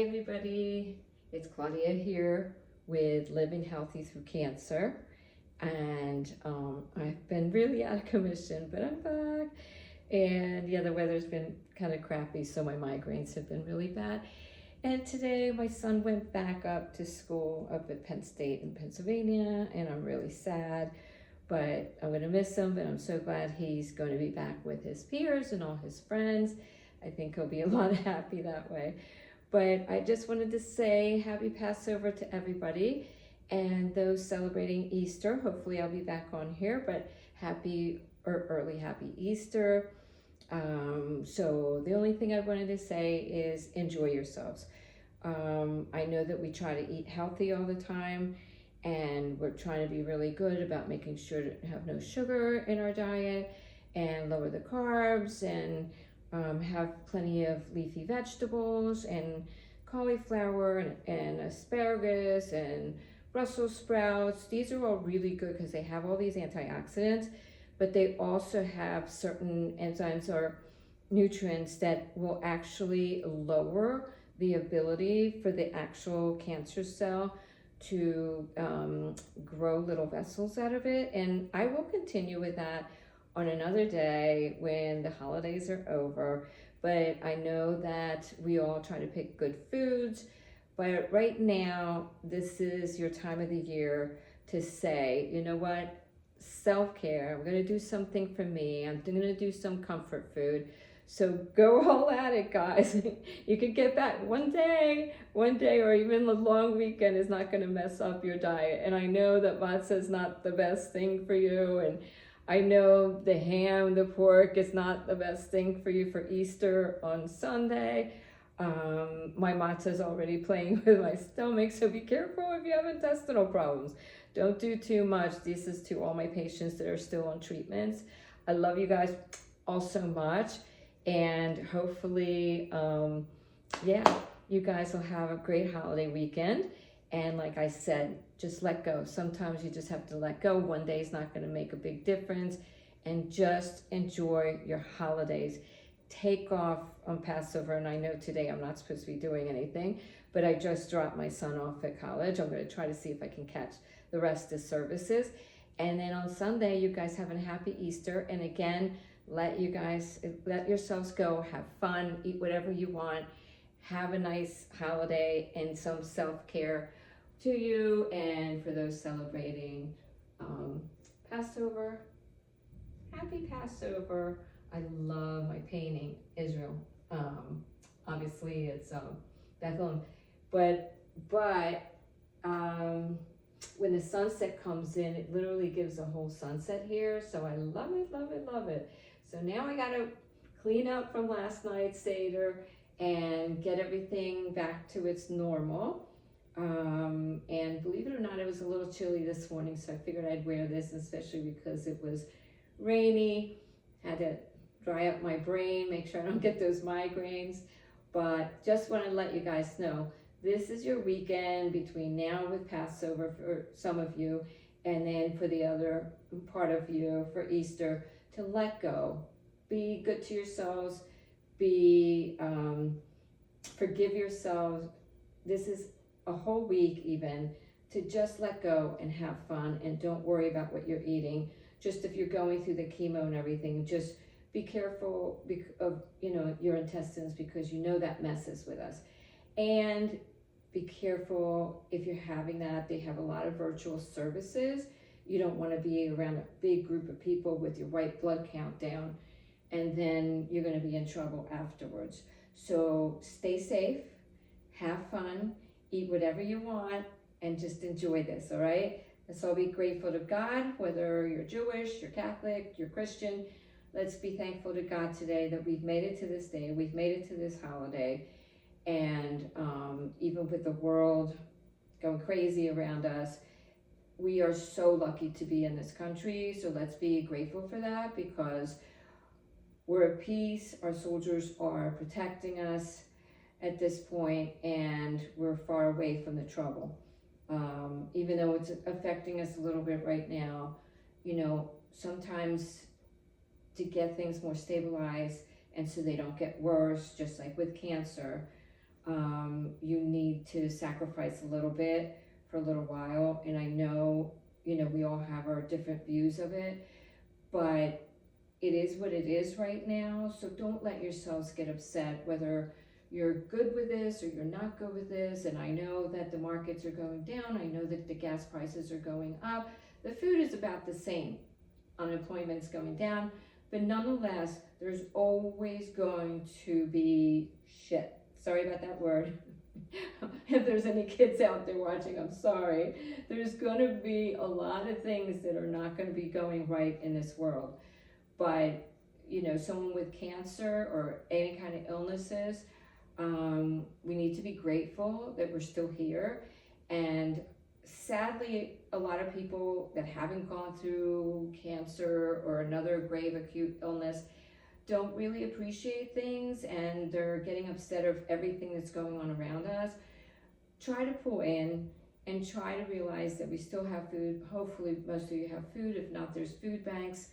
Hi everybody, it's Claudia here with Living Healthy Through Cancer, and I've been really out of commission, but I'm back. And yeah, the weather's been kind of crappy, so my migraines have been really bad. And today my son went back up to school up at Penn State in Pennsylvania, and I'm really sad, but I'm going to miss him, but I'm so glad he's going to be back with his peers and all his friends. I think he'll be a lot happy that way. But I just wanted to say happy Passover to everybody, and those celebrating Easter. Hopefully I'll be back on here, but happy or early happy Easter. So the only thing I wanted to say is enjoy yourselves. I know that we try to eat healthy all the time, and we're trying to be really good about making sure to have no sugar in our diet and lower the carbs, and have plenty of leafy vegetables and cauliflower and asparagus and Brussels sprouts. These are all really good because they have all these antioxidants, but they also have certain enzymes or nutrients that will actually lower the ability for the actual cancer cell to grow little vessels out of it. And I will continue with that on another day when the holidays are over. But I know that we all try to pick good foods. But right now, this is your time of the year to say, you know what? Self-care. I'm going to do something for me. I'm going to do some comfort food. So go all at it, guys. You could get back one day, or even a long weekend is not going to mess up your diet. And I know that matzah is not the best thing for you, and I know the ham, the pork is not the best thing for you for Easter on Sunday. My matzah is already playing with my stomach, so be careful if you have intestinal problems. Don't do too much. This is to all my patients that are still on treatments. I love you guys all so much, and hopefully, yeah, you guys will have a great holiday weekend. And like I said, just let go. Sometimes you just have to let go. One day is not going to make a big difference, and just enjoy your holidays. Take off on Passover, and I know today I'm not supposed to be doing anything, but I just dropped my son off at college. I'm going to try to see if I can catch the rest of services. And then on Sunday, you guys have a happy Easter. And again, let yourselves go, have fun, eat whatever you want, have a nice holiday and some self-care to you. And for those celebrating Passover, happy Passover. I love my painting, Israel. Obviously it's Bethlehem, but when the sunset comes in, it literally gives a whole sunset here. So I love it, love it, love it. So now I gotta clean up from last night's Seder and get everything back to its normal. And believe it or not, it was a little chilly this morning, so I figured I'd wear this, especially because it was rainy. Had to dry up my brain, make sure I don't get those migraines. But just want to let you guys know, this is your weekend between now with Passover for some of you, and then for the other part of you for Easter, to let go. Be good to yourselves. Forgive yourselves. This is a whole week even to just let go and have fun, and don't worry about what you're eating. Just if you're going through the chemo and everything, just be careful of your intestines, because that messes with us. And be careful if you're having that. They have a lot of virtual services. You don't want to be around a big group of people with your white blood count down, and then you're going to be in trouble afterwards. So stay safe, have fun, eat whatever you want, and just enjoy this, all right? Let's all be grateful to God, whether you're Jewish, you're Catholic, you're Christian. Let's be thankful to God today that we've made it to this day, we've made it to this holiday. And even with the world going crazy around us, we are so lucky to be in this country. So let's be grateful for that, because we're at peace. Our soldiers are protecting us at this point, and we're far away from the trouble. Even though it's affecting us a little bit right now, sometimes to get things more stabilized and so they don't get worse, just like with cancer, You need to sacrifice a little bit for a little while. And I know, we all have our different views of it, but it is what it is right now. So don't let yourselves get upset whether you're good with this or you're not good with this. And I know that the markets are going down. I know that the gas prices are going up. The food is about the same. Unemployment's going down. But nonetheless, there's always going to be shit. Sorry about that word. If there's any kids out there watching, I'm sorry. There's going to be a lot of things that are not going to be going right in this world. But, someone with cancer or any kind of illnesses, we need to be grateful that we're still here. And sadly, a lot of people that haven't gone through cancer or another grave acute illness don't really appreciate things, and they're getting upset of everything that's going on around us. Try to pull in and try to realize that we still have food. Hopefully most of you have food. If not, there's food banks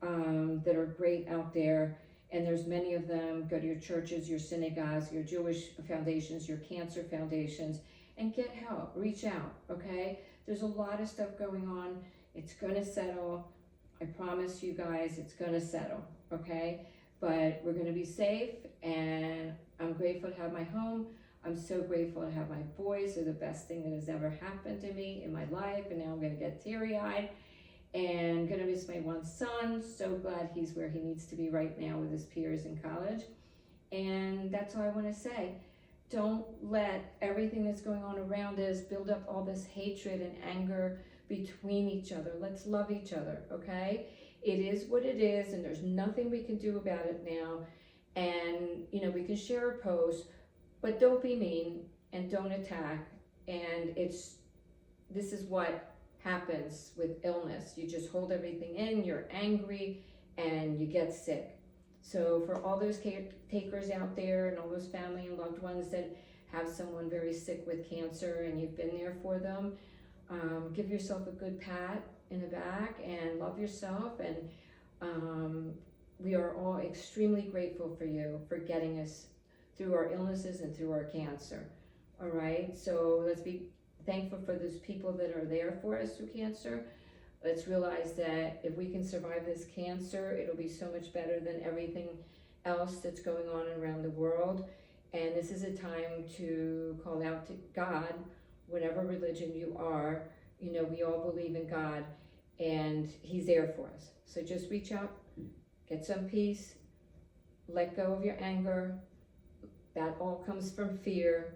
that are great out there, and there's many of them. Go to your churches, your synagogues, your Jewish foundations, your cancer foundations, and get help. Reach out, okay? There's a lot of stuff going on. It's gonna settle. I promise you guys, it's gonna settle, okay? But we're gonna be safe, and I'm grateful to have my home. I'm so grateful to have my boys. They're the best thing that has ever happened to me in my life, and now I'm gonna get teary-eyed. And gonna miss my one son. So glad he's where he needs to be right now with his peers in college. And that's all I wanna say. Don't let everything that's going on around us build up all this hatred and anger between each other. Let's love each other, okay? It is what it is, and there's nothing we can do about it now. And, we can share a post, but don't be mean and don't attack. And this is what happens with illness. You just hold everything in, you're angry, and you get sick. So for all those caretakers out there and all those family and loved ones that have someone very sick with cancer and you've been there for them, give yourself a good pat in the back and love yourself. And we are all extremely grateful for you for getting us through our illnesses and through our cancer. All right, so let's be thankful for those people that are there for us through cancer. Let's realize that if we can survive this cancer, it'll be so much better than everything else that's going on around the world. And this is a time to call out to God, whatever religion you are. We all believe in God, and He's there for us. So just reach out, get some peace, let go of your anger. That all comes from fear.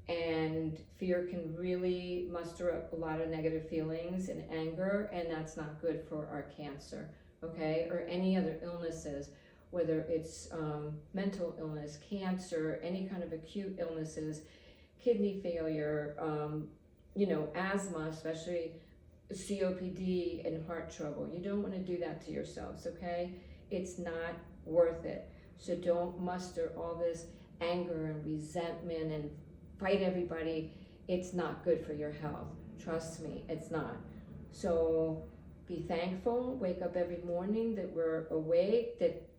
And fear can really muster up a lot of negative feelings and anger, and that's not good for our cancer, okay? Or any other illnesses, whether it's mental illness, cancer, any kind of acute illnesses, kidney failure, asthma, especially COPD and heart trouble. You don't want to do that to yourselves, okay? It's not worth it. So don't muster all this anger and resentment and fight everybody. It's not good for your health. Trust me, it's not. So be thankful, wake up every morning that we're awake, that,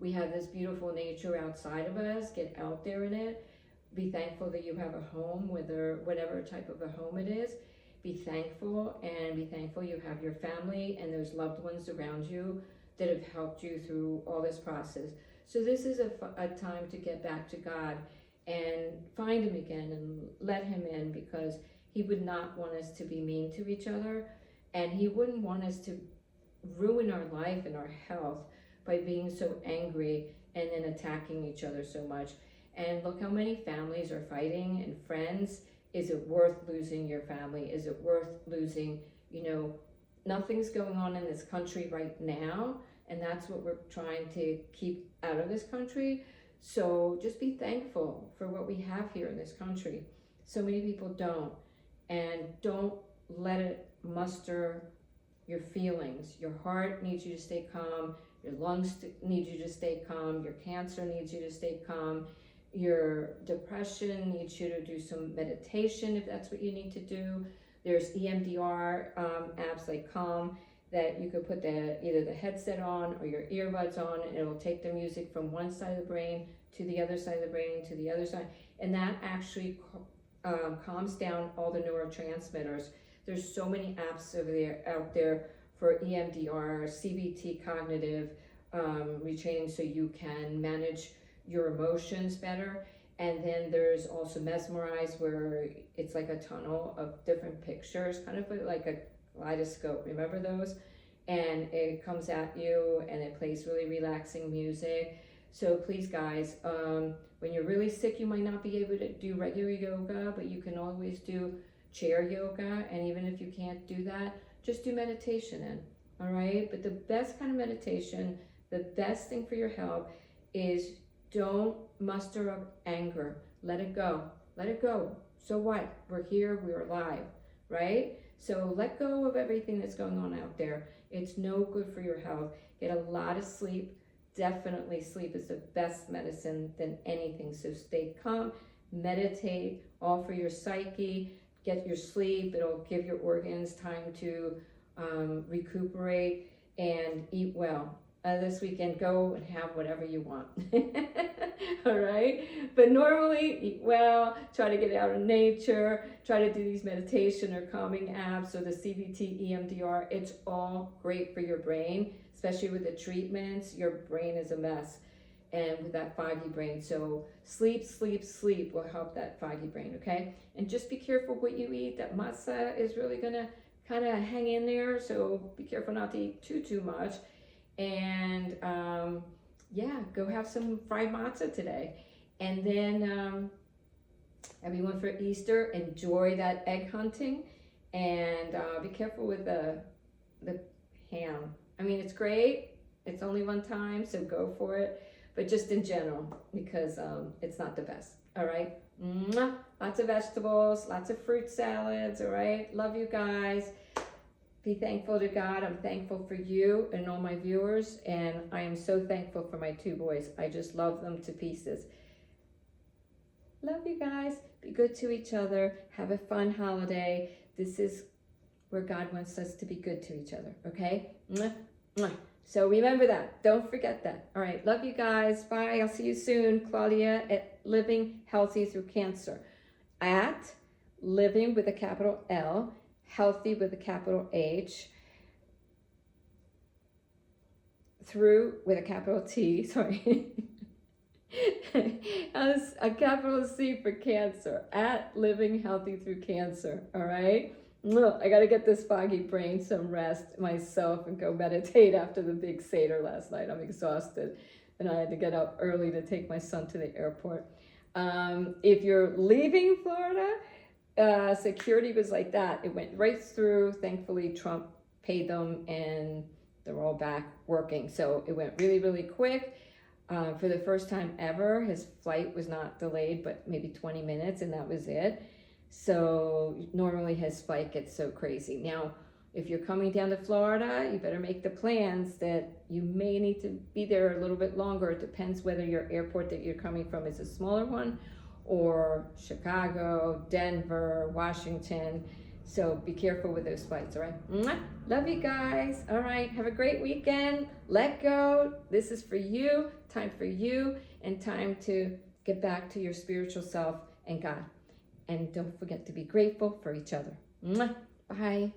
we have this beautiful nature outside of us. Get out there in it. Be thankful that you have a home, whatever type of a home it is. Be thankful, and be thankful you have your family and those loved ones around you that have helped you through all this process. So this is a time to get back to God and find Him again and let Him in, because He would not want us to be mean to each other, and He wouldn't want us to ruin our life and our health by being so angry and then attacking each other so much. And look how many families are fighting and friends. Is it worth losing your family? Is it worth losing, nothing's going on in this country right now, and that's what we're trying to keep out of this country. So just be thankful for what we have here in this country. So many people don't, and don't let it muster your feelings. Your heart needs you to stay calm. Your lungs need you to stay calm. Your cancer needs you to stay calm. Your depression needs you to do some meditation if that's what you need to do. There's EMDR apps like Calm that you could put either the headset on or your earbuds on, and it will take the music from one side of the brain to the other side of the brain to the other side, and that actually calms down all the neurotransmitters. There's so many apps out there for EMDR, CBT, cognitive retraining, so you can manage your emotions better. And then there's also Mesmerize, where it's like a tunnel of different pictures, kind of like a kaleidoscope. Remember those? And it comes at you and it plays really relaxing music. So please, guys, when you're really sick, you might not be able to do regular yoga, but you can always do chair yoga. And even if you can't do that, just do meditation in, all right? But the best kind of meditation, the best thing for your health is don't muster up anger. Let it go. Let it go. So what? We're here. We're alive, right? So let go of everything that's going on out there. It's no good for your health. Get a lot of sleep. Definitely sleep is the best medicine than anything. So stay calm, meditate, all for your psyche. Get your sleep. It'll give your organs time to recuperate, and eat well. This weekend, go and have whatever you want. All right? But normally, eat well, try to get out in nature, try to do these meditation or calming apps or the CBT, EMDR. It's all great for your brain, especially with the treatments. Your brain is a mess, and with that foggy brain. So sleep, sleep, sleep will help that foggy brain, okay? And just be careful what you eat. That matzah is really going to kind of hang in there, so be careful not to eat too much. And yeah, go have some fried matzah today. And then everyone, for Easter, enjoy that egg hunting, and be careful with the ham. I mean, it's great, it's only one time, so go for it, but just in general, because it's not the best. All right, mwah. Lots of vegetables, lots of fruit salads. All right, love you guys. Be thankful to God. I'm thankful for you and all my viewers, and I am so thankful for my two boys. I just love them to pieces. Love you guys. Be good to each other. Have a fun holiday. This is where God wants us to be good to each other, okay? Mwah, mwah. So remember that. Don't forget that. All right, love you guys. Bye. I'll see you soon. Claudia at Living Healthy Through Cancer. At Living with a capital L, Healthy with a capital H, Through with a capital T, sorry. As a capital C for Cancer, at Living Healthy Through Cancer, all right? I got to get this foggy brain some rest myself and go meditate after the big Seder last night. I'm exhausted, and I had to get up early to take my son to the airport. If you're leaving Florida, security was like that. It went right through. Thankfully, Trump paid them, and they're all back working. So it went really, really quick. For the first time ever, his flight was not delayed, but maybe 20 minutes, and that was it. So normally his flight gets so crazy. Now, if you're coming down to Florida, you better make the plans that you may need to be there a little bit longer. It depends whether your airport that you're coming from is a smaller one, or Chicago, Denver, Washington. So be careful with those flights, all right? Mwah. Love you guys. All right, have a great weekend. Let go. This is for you, time for you, and time to get back to your spiritual self and God. And don't forget to be grateful for each other. Mwah. Bye.